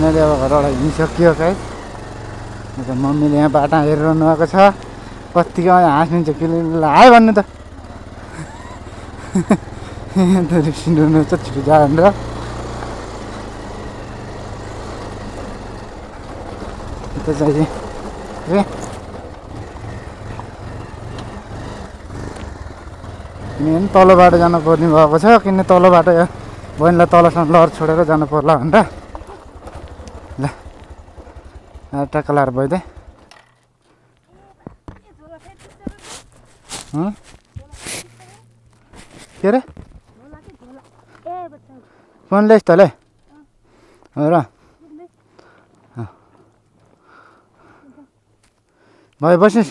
Finally अब घरबाट हिँडिसक्यो guys. मम्मीले यहाँ बाटो हेरिरहनु भएको छ। कत्तिको हाँसिन्छ किलो आयो भन्नु त रिसिनु छ छिटो जा भनेर। त्यो चाहिँ किनभने तल बाटो जानु पर्ने भएको छ। किन तल बाटो बहिनीलाई तलसम्म लहर छोडेर जानु पर्ला भनेर ल टक्क लाएर भइदिए। के अरे फोन ल्याइस् तँले हो र भयो बस्नुहोस्।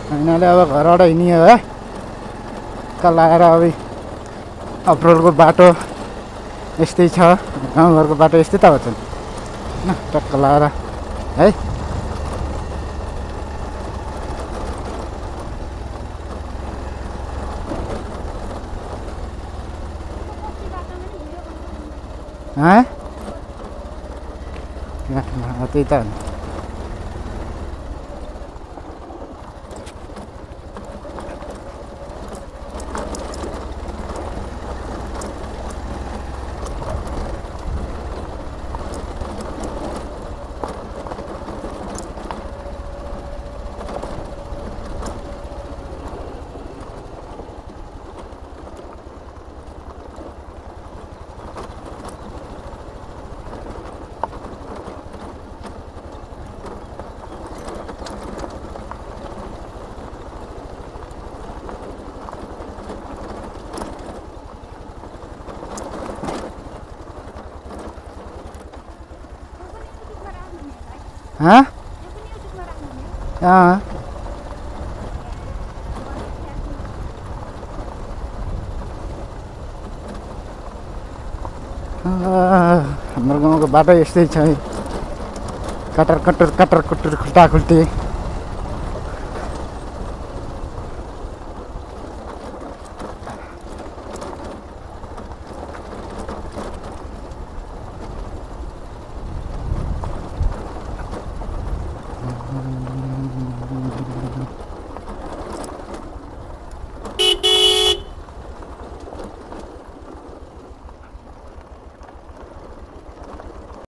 फाइनली अब घरबाट हिँडियो है। कल आएर अब अप्रोलको बाटो यस्तै छ। गाउँघरको बाटो यस्तै त हुन्छ होइन टक्क लाएर है। त्यही त हाम्रो गाउँको बाटो यस्तै छ। कटर कटर कटर कटर खुल्टा खुल्टी।